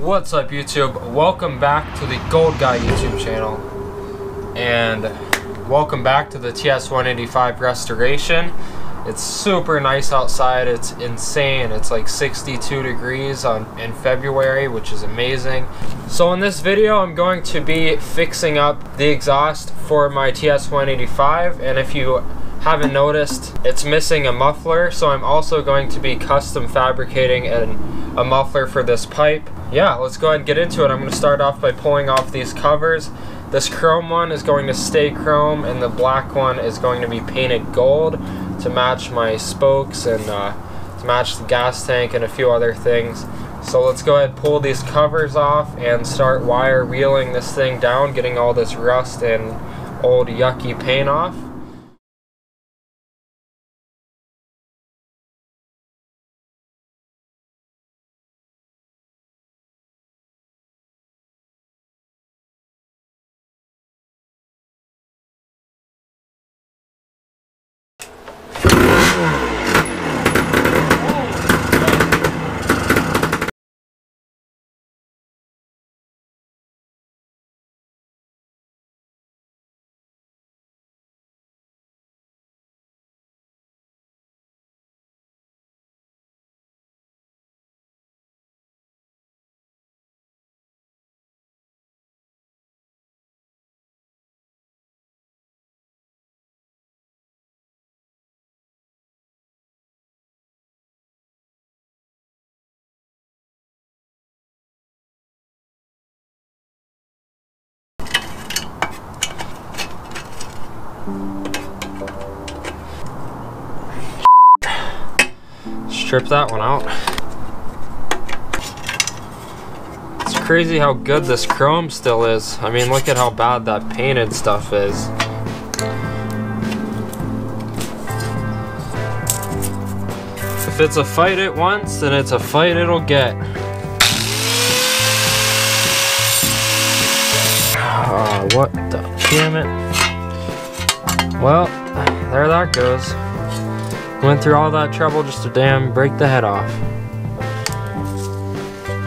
What's up, YouTube? Welcome back to the Gold Guy YouTube channel, and welcome back to the TS185 restoration. It's super nice outside. It's insane. It's like 62 degrees in February, which is amazing. So in this video, I'm going to be fixing up the exhaust for my TS185, and if you haven't noticed, it's missing a muffler, so I'm also going to be custom fabricating a muffler for this pipe. Yeah, let's go ahead and get into it. I'm going to start off by pulling off these covers. This chrome one is going to stay chrome, and the black one is going to be painted gold to match my spokes and to match the gas tank and a few other things. So let's go ahead and pull these covers off and start wire wheeling this thing down, getting all this rust and old yucky paint off. Strip that one out. It's crazy how good this chrome still is. I mean, look at how bad that painted stuff is. If it's a fight it once, then it's a fight it'll get. Oh, what the damn it. Well, there that goes. Went through all that trouble just to damn break the head off.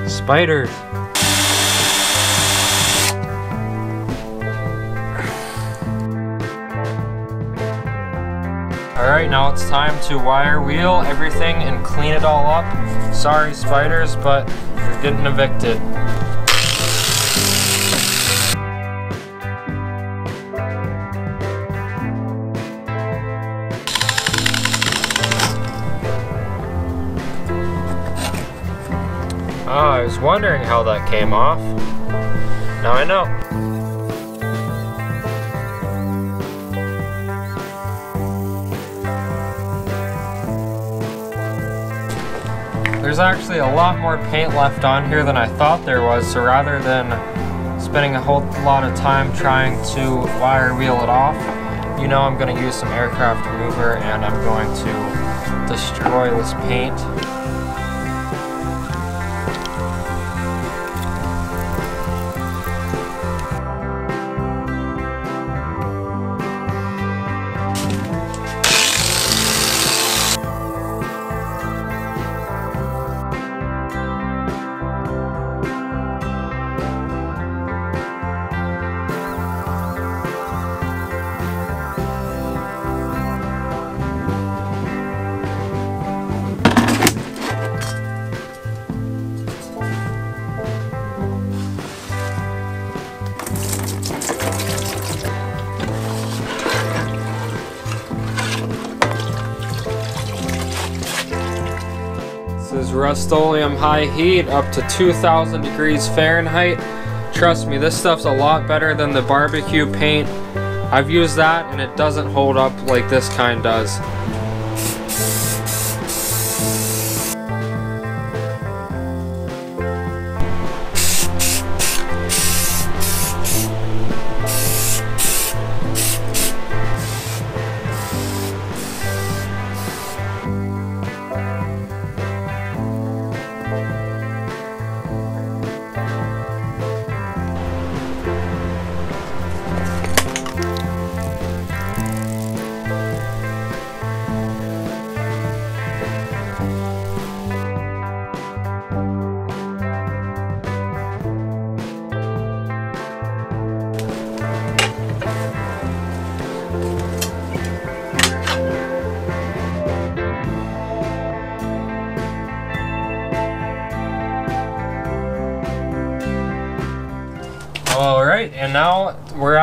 Spiders. Alright, now it's time to wire wheel everything and clean it all up. Sorry, spiders, but you're getting evicted. Oh, I was wondering how that came off. Now I know. There's actually a lot more paint left on here than I thought there was, so rather than spending a whole lot of time trying to wire wheel it off, you know I'm going to use some aircraft remover and I'm going to destroy this paint. This is Rust-Oleum high heat up to 2,000 degrees Fahrenheit. Trust me, this stuff's a lot better than the barbecue paint. I've used that and it doesn't hold up like this kind does.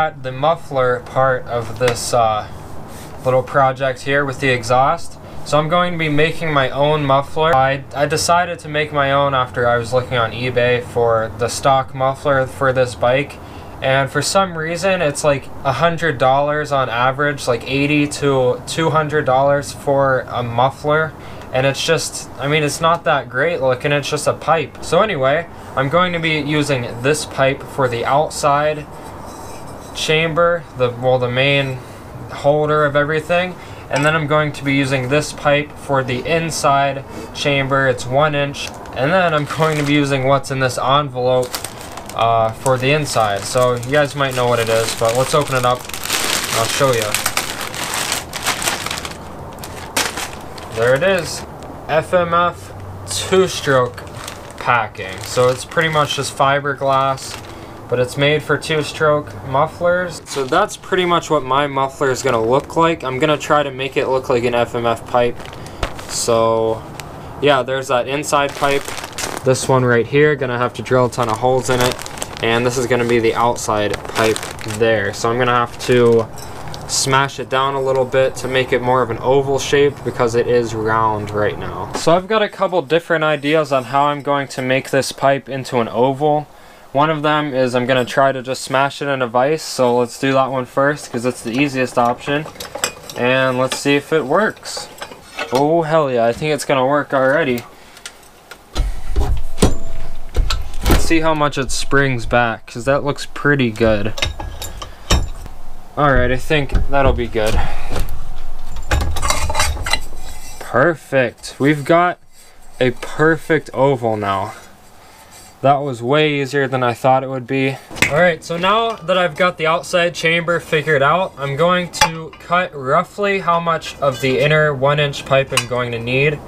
got the muffler part of this little project here with the exhaust. So I'm going to be making my own muffler. I decided to make my own after I was looking on eBay for the stock muffler for this bike. And for some reason, it's like $100 on average, like $80 to $200 for a muffler. And it's just, I mean, it's not that great looking, it's just a pipe. So anyway, I'm going to be using this pipe for the outside chamber, the main holder of everything. And then I'm going to be using this pipe for the inside chamber. It's 1 inch. And then I'm going to be using what's in this envelope for the inside. So you guys might know what it is, but let's open it up and I'll show you. There it is. FMF 2-stroke packing. So it's pretty much just fiberglass, but it's made for 2-stroke mufflers. So that's pretty much what my muffler is gonna look like. I'm gonna try to make it look like an FMF pipe. So yeah, there's that inside pipe. This one right here, gonna have to drill a ton of holes in it. And this is gonna be the outside pipe there. So I'm gonna have to smash it down a little bit to make it more of an oval shape because it is round right now. So I've got a couple different ideas on how I'm going to make this pipe into an oval. One of them is I'm going to try to just smash it in a vise, so let's do that one first because it's the easiest option. And let's see if it works. Oh hell yeah, I think it's going to work already. Let's see how much it springs back because that looks pretty good. Alright, I think that'll be good. Perfect. We've got a perfect oval now. That was way easier than I thought it would be. Alright, so now that I've got the outside chamber figured out, I'm going to cut roughly how much of the inner 1 inch pipe I'm going to need.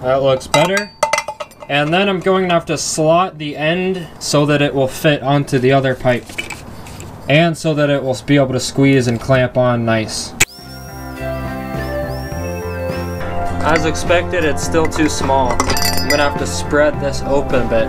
That looks better. And then I'm going to have to slot the end so that it will fit onto the other pipe. And so that it will be able to squeeze and clamp on nice. As expected, it's still too small. I'm gonna have to spread this open a bit.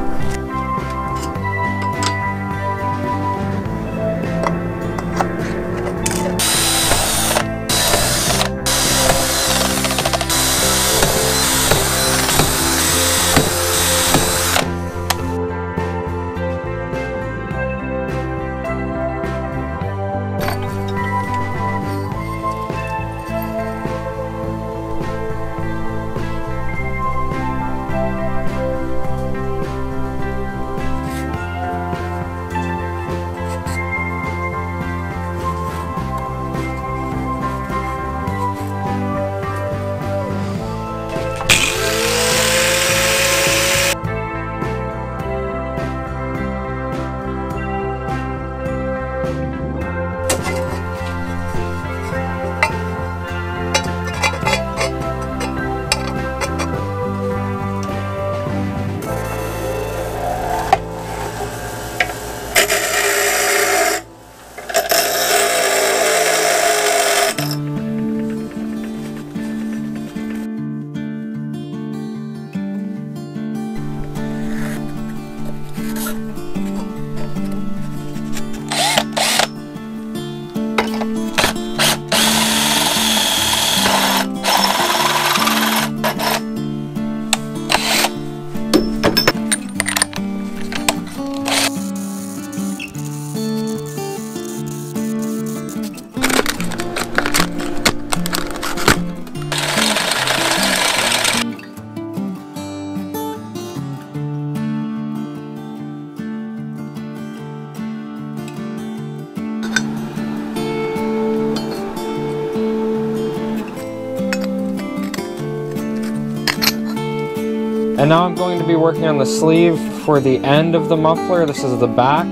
And now I'm going to be working on the sleeve for the end of the muffler. This is the back.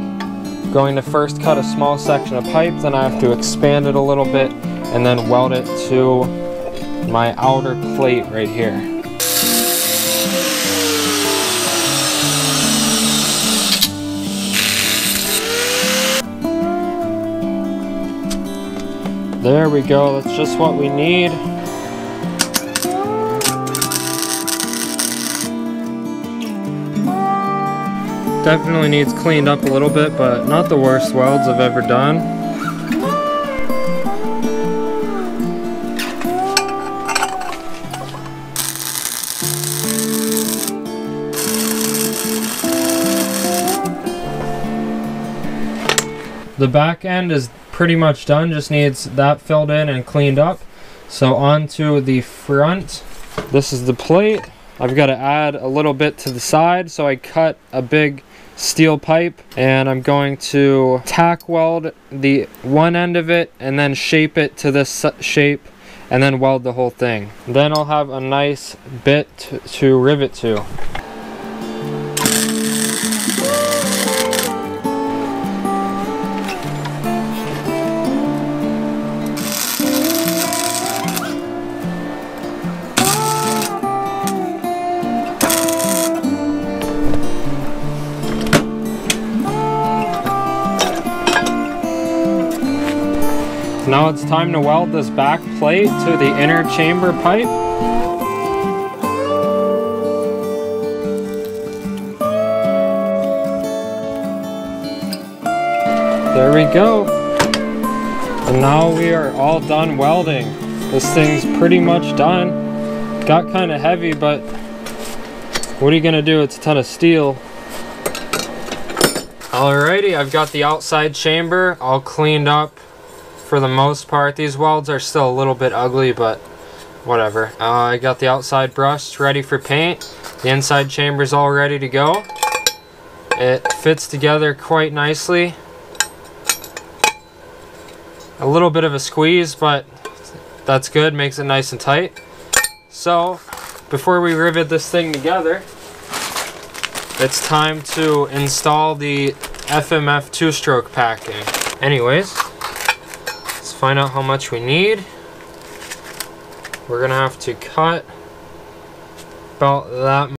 Going to first cut a small section of pipe, then I have to expand it a little bit and then weld it to my outer plate right here. There we go, that's just what we need. Definitely needs cleaned up a little bit, but not the worst welds I've ever done. The back end is pretty much done, just needs that filled in and cleaned up. So on to the front. This is the plate. I've got to add a little bit to the side, so I cut a big steel pipe and I'm going to tack weld the one end of it and then shape it to this shape and then weld the whole thing. Then I'll have a nice bit to rivet to. Now it's time to weld this back plate to the inner chamber pipe. There we go. And now we are all done welding. This thing's pretty much done. Got kind of heavy, but what are you gonna do? It's a ton of steel. Alrighty, I've got the outside chamber all cleaned up. For the most part, these welds are still a little bit ugly, but whatever. I got the outside brushed ready for paint. The inside chamber's all ready to go. It fits together quite nicely. A little bit of a squeeze, but that's good, makes it nice and tight. So before we rivet this thing together, it's time to install the FMF 2-stroke packing. Anyways, find out how much we need. We're gonna have to cut about that much.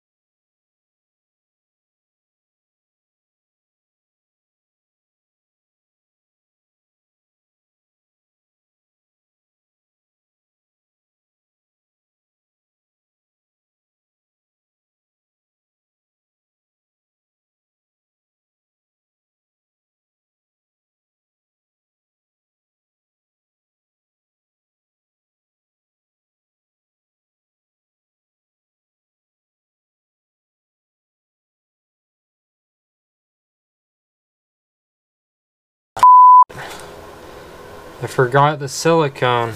I forgot the silicone.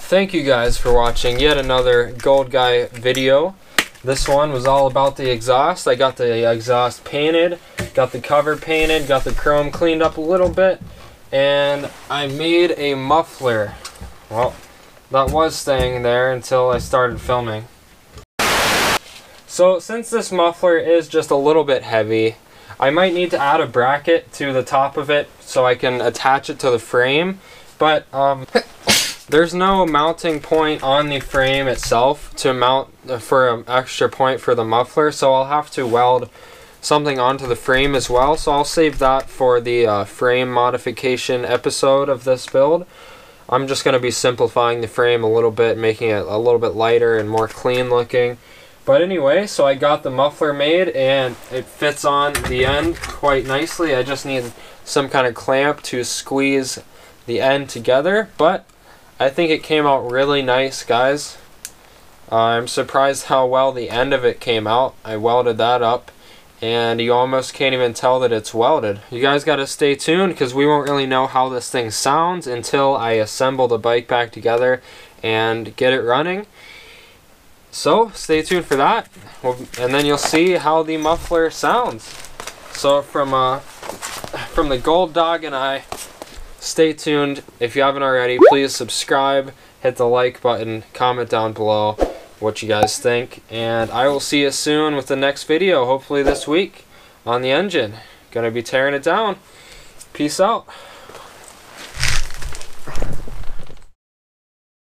Thank you guys for watching yet another Gold Guy video. This one was all about the exhaust. I got the exhaust painted, got the cover painted, got the chrome cleaned up a little bit, and I made a muffler. Well, that was staying there until I started filming. So since this muffler is just a little bit heavy, I might need to add a bracket to the top of it so I can attach it to the frame, but there's no mounting point on the frame itself to mount for an extra point for the muffler, so I'll have to weld something onto the frame as well. So I'll save that for the frame modification episode of this build. I'm just going to be simplifying the frame a little bit, making it a little bit lighter and more clean looking. But anyway, so I got the muffler made and it fits on the end quite nicely. I just need some kind of clamp to squeeze the end together, but I think it came out really nice, guys. I'm surprised how well the end of it came out. I welded that up and you almost can't even tell that it's welded. You guys got to stay tuned because we won't really know how this thing sounds until I assemble the bike back together and get it running. So stay tuned for that, and then you'll see how the muffler sounds. So from the Gold Dog and I, stay tuned. If you haven't already, please subscribe, hit the like button, comment down below what you guys think, and I will see you soon with the next video, hopefully this week, on the engine. Gonna be tearing it down. Peace out.